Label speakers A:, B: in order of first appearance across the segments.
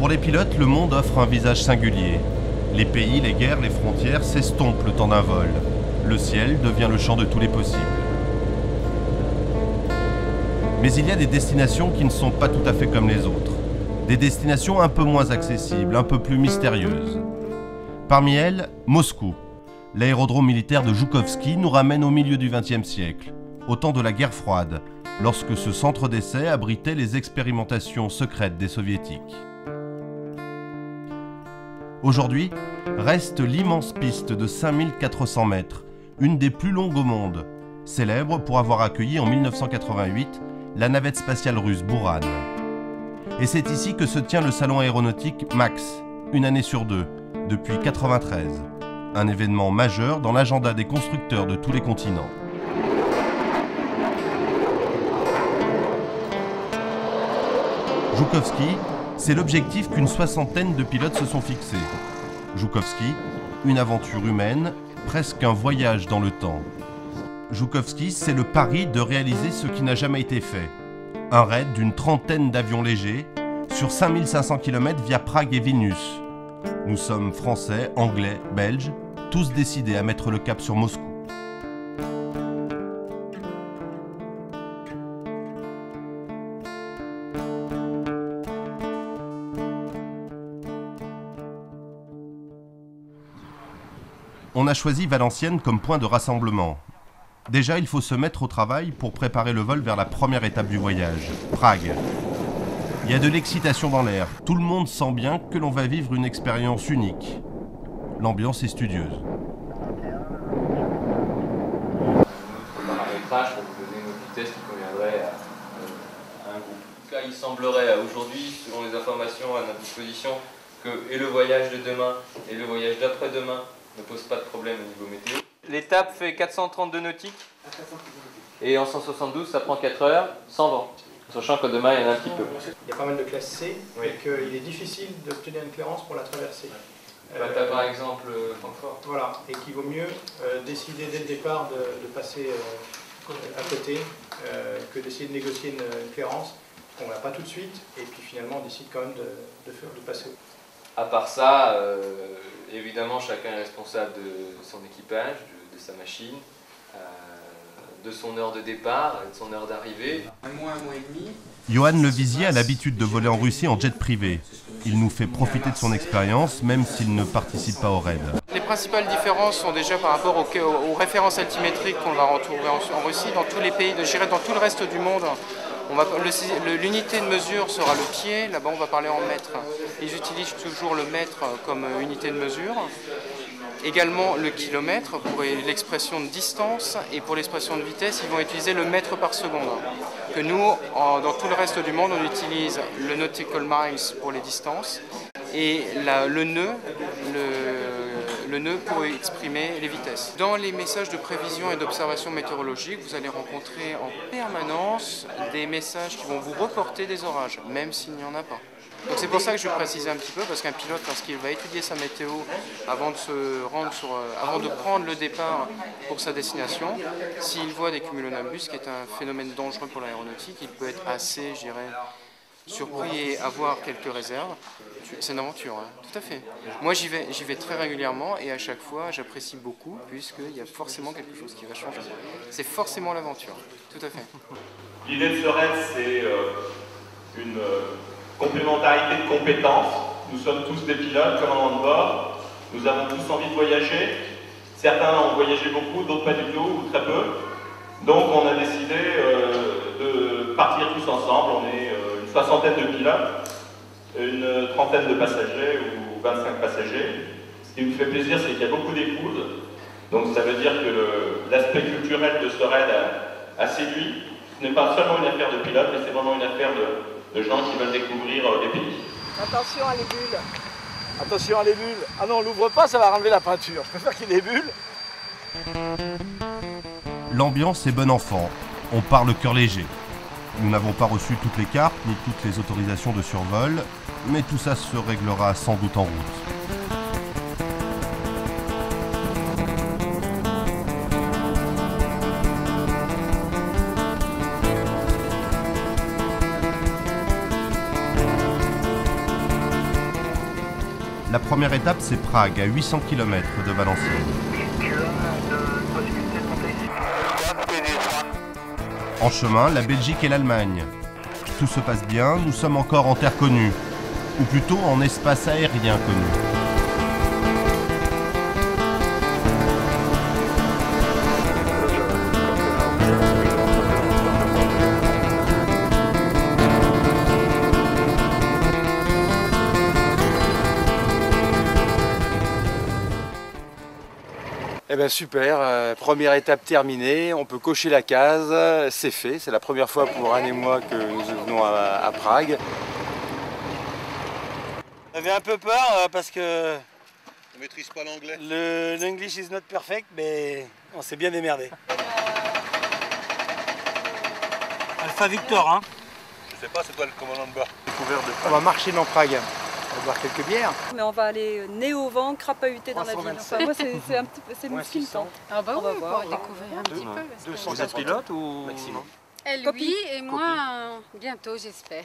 A: Pour les pilotes, le monde offre un visage singulier. Les pays, les guerres, les frontières s'estompent le temps d'un vol. Le ciel devient le champ de tous les possibles. Mais il y a des destinations qui ne sont pas tout à fait comme les autres. Des destinations un peu moins accessibles, un peu plus mystérieuses. Parmi elles, Moscou. L'aérodrome militaire de Joukovski nous ramène au milieu du XXe siècle, au temps de la guerre froide, lorsque ce centre d'essai abritait les expérimentations secrètes des soviétiques. Aujourd'hui, reste l'immense piste de 5400 mètres, une des plus longues au monde, célèbre pour avoir accueilli en 1988 la navette spatiale russe Buran. Et c'est ici que se tient le salon aéronautique MAX, une année sur deux, depuis 1993. Un événement majeur dans l'agenda des constructeurs de tous les continents. Joukovski, c'est l'objectif qu'une soixantaine de pilotes se sont fixés. Joukovski, une aventure humaine, presque un voyage dans le temps. Joukovski, c'est le pari de réaliser ce qui n'a jamais été fait. Un raid d'une trentaine d'avions légers sur 5500 km via Prague et Vilnius. Nous sommes Français, Anglais, Belges, tous décidés à mettre le cap sur Moscou. On a choisi Valenciennes comme point de rassemblement. Déjà, il faut se mettre au travail pour préparer le vol vers la première étape du voyage, Prague. Il y a de l'excitation dans l'air. Tout le monde sent bien que l'on va vivre une expérience unique. L'ambiance est studieuse.
B: Notre paramétrage pour vous donner nos vitesses qui conviendraient à un groupe. En tout cas, il semblerait aujourd'hui, selon les informations à notre disposition, que et le voyage de demain et le voyage d'après-demain ne posent pas de problème au niveau météo. L'étape fait 432 nautiques et en 172 ça prend 4 heures sans vent, sachant que demain il y en a un petit peu.
C: Il y a pas mal de classes C et qu'il est difficile d'obtenir une clémence pour la traversée.
B: Tu as par exemple Francfort.
C: Voilà, et qu'il vaut mieux décider dès le départ de passer à côté que d'essayer de négocier une clémence. On ne va pas tout de suite et puis finalement on décide quand même de passer.
B: À part ça, évidemment chacun est responsable de son équipage, de sa machine, de son heure de départ et de son heure d'arrivée.
C: Un mois et demi.
A: Johan Levizier a l'habitude de voler en Russie en jet privé. Il nous fait profiter de son expérience, même s'il ne participe pas au raid.
D: Les principales différences sont déjà par rapport aux références altimétriques qu'on va retrouver en Russie, dans tous les pays, je dirais dans tout le reste du monde. L'unité de mesure sera le pied, là-bas on va parler en mètres. Ils utilisent toujours le mètre comme unité de mesure. Également le kilomètre pour l'expression de distance et pour l'expression de vitesse, ils vont utiliser le mètre par seconde. Que nous, dans tout le reste du monde, on utilise le nautical miles pour les distances et le nœud pour exprimer les vitesses. Dans les messages de prévision et d'observation météorologique, vous allez rencontrer en permanence des messages qui vont vous reporter des orages, même s'il n'y en a pas. Donc c'est pour ça que je vais préciser un petit peu, parce qu'un pilote, lorsqu'il va étudier sa météo avant de prendre le départ pour sa destination, s'il voit des cumulonimbus, qui est un phénomène dangereux pour l'aéronautique, il peut être assez, je dirais, surpris et avoir quelques réserves. C'est une aventure, hein. Tout à fait. Moi j'y vais très régulièrement et à chaque fois j'apprécie beaucoup puisqu'il y a forcément quelque chose qui va changer. C'est forcément l'aventure, tout à fait.
E: L'idée de ce raid, c'est une complémentarité de compétences. Nous sommes tous des pilotes, commandants de bord. Nous avons tous envie de voyager. Certains ont voyagé beaucoup, d'autres pas du tout, ou très peu. Donc on a décidé de partir tous ensemble. On est une soixantaine de pilotes, une trentaine de passagers ou 25 passagers. Ce qui me fait plaisir, c'est qu'il y a beaucoup d'épouses. Donc ça veut dire que l'aspect culturel de ce raid a séduit. Ce n'est pas seulement une affaire de pilotes, mais c'est vraiment une affaire de gens qui veulent découvrir les pays.
F: Attention à les bulles. Attention à les bulles. Ah non, on l'ouvre pas, ça va enlever la peinture. Je préfère qu'il y ait des bulles.
A: L'ambiance est bon enfant. On part le cœur léger. Nous n'avons pas reçu toutes les cartes ni toutes les autorisations de survol, mais tout ça se réglera sans doute en route. première étape, c'est Prague, à 800 km de Valenciennes. En chemin, la Belgique et l'Allemagne. Tout se passe bien, nous sommes encore en terre connue, ou plutôt en espace aérien connu.
G: Eh bien super, première étape terminée, on peut cocher la case, c'est fait. C'est la première fois pour Anne et moi que nous venons à Prague.
H: J'avais un peu peur parce que
I: on maîtrise pas l'anglais.
H: L'English is not perfect, mais on s'est bien démerdé. Alpha Victor, hein.
I: Je sais pas, c'est toi le commandant de bord.
G: On va marcher dans Prague. On va boire quelques bières.
J: Mais on va aller nez au vent, crapahuter dans la ville. Enfin, moi, c'est un petit peu, c'est mon film.
K: Ah bah
J: on va
K: oui,
J: voir,
K: pour découvrir un petit peu.
G: Vous êtes pilote ou
I: maximum?
K: Elle, oui, et moi, bientôt, j'espère.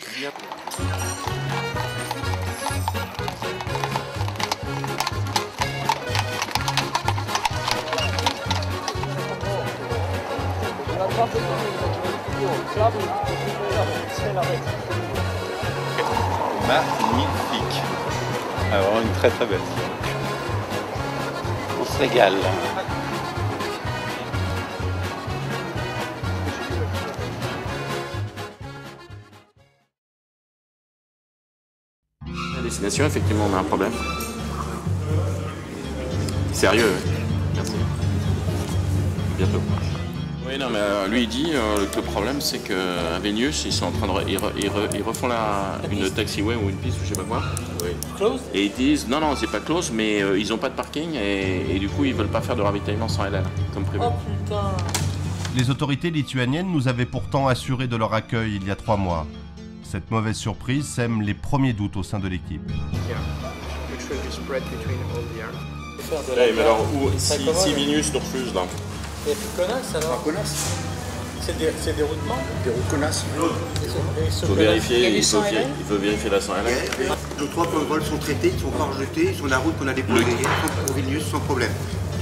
I: Magnifique. Alors une très très belle. On se régale.
L: La destination, effectivement, on a un problème. Sérieux, merci. Bientôt. Oui, non, mais lui, il dit que le problème, c'est qu'à Vilnius, ils sont en train de. Ils refont une taxiway ou une piste ou je sais pas quoi. Oui.
H: Close.
L: Et ils disent non, non, c'est pas close, mais ils n'ont pas de parking et du coup, ils veulent pas faire de ravitaillement sans LL, comme prévu.
H: Oh putain.
A: Les autorités lituaniennes nous avaient pourtant assuré de leur accueil il y a 3 mois. Cette mauvaise surprise sème les premiers doutes au sein de l'équipe.
L: mais alors, si Vilnius nous refuse, là.
H: Il n'y a plus de connasses alors?
I: Pas connasse.
H: C'est des routements?
I: Des roues connasses.
L: Il veut vérifier la 100 LL.
I: Nos 3 points de vol sont traités, ils ne sont pas rejetés, ils sont la route qu'on a déposée pour Vilnius sans problème.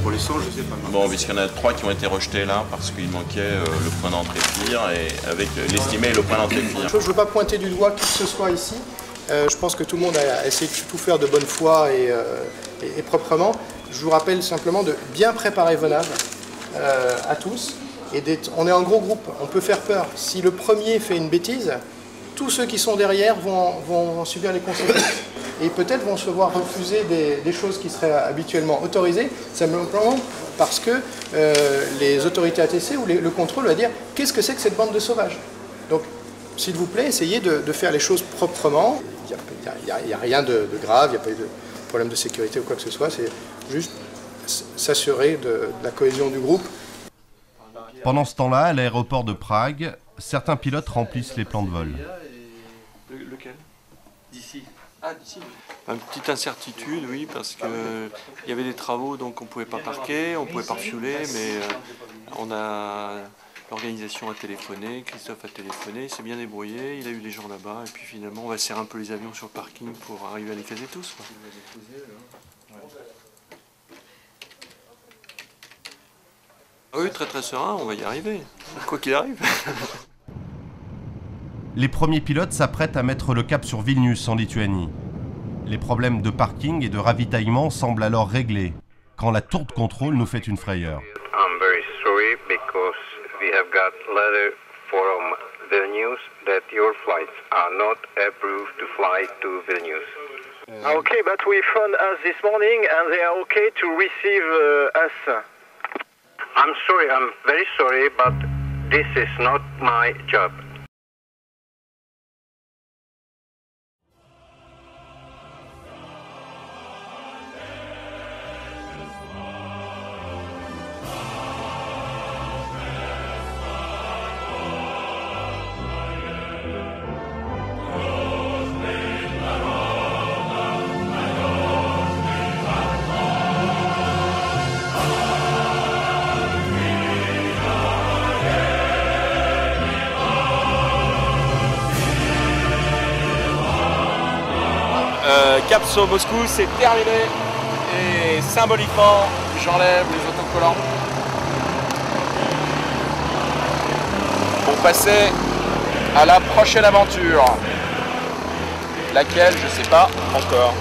I: Pour les 100, je sais pas.
L: Bon, puisqu'il y en a 3 qui ont été rejetés là, parce qu'il manquait le point d'entrée FIR, et avec l'estimé et le point d'entrée FIR.
C: Je ne veux pas pointer du doigt qui que ce soit ici. Je pense que tout le monde a essayé de tout faire de bonne foi et proprement. Je vous rappelle simplement de bien préparer vos naves à tous. On est en gros groupe, on peut faire peur. Si le premier fait une bêtise, tous ceux qui sont derrière vont subir les conséquences. Et peut-être vont se voir refuser des choses qui seraient habituellement autorisées, simplement parce que les autorités ATC ou le contrôle va dire « qu'est-ce que c'est que cette bande de sauvages ?» Donc, s'il vous plaît, essayez de faire les choses proprement. Il n'y a rien de grave, il n'y a pas eu de problème de sécurité ou quoi que ce soit, c'est juste s'assurer de la cohésion du groupe.
A: Pendant ce temps-là, à l'aéroport de Prague, certains pilotes remplissent les plans de vol.
G: Lequel? D'ici. Ah, d'ici. Une petite incertitude, oui, parce qu'il y avait des travaux, donc on ne pouvait pas parquer, on ne pouvait pas refueler, mais l'organisation a téléphoné, Christophe a téléphoné, il s'est bien débrouillé, il a eu des gens là-bas, et puis finalement on va serrer un peu les avions sur le parking pour arriver à les caser tous, quoi. Oui, très très serein, on va y arriver, quoi qu'il arrive.
A: Les premiers pilotes s'apprêtent à mettre le cap sur Vilnius en Lituanie. Les problèmes de parking et de ravitaillement semblent alors réglés, quand la tour de contrôle nous fait une frayeur.
M: I'm very sorry because we have got letter from Vilnius that your flights are not approved to fly to Vilnius. Okay, but we phoned us this morning and they are okay to receive us. I'm sorry, I'm very sorry, but this is not my job.
N: cap sur Moscou, c'est terminé. Et symboliquement, j'enlève les autocollants pour passer à la prochaine aventure. Laquelle, je sais pas encore.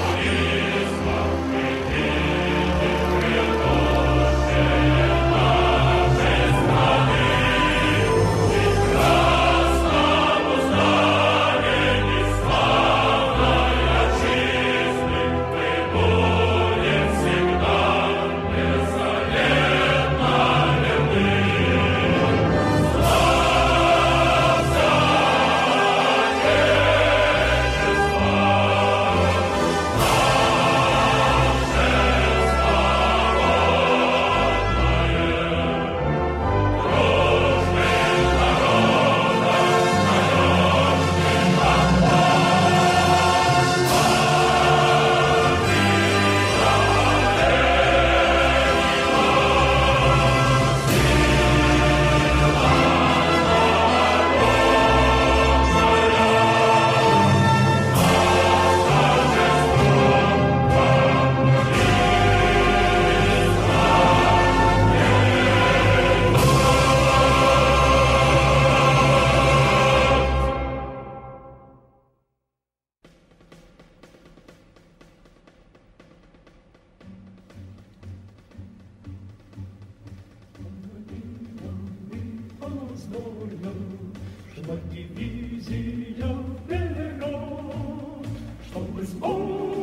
O: Dywizja wygra, żeby zwoł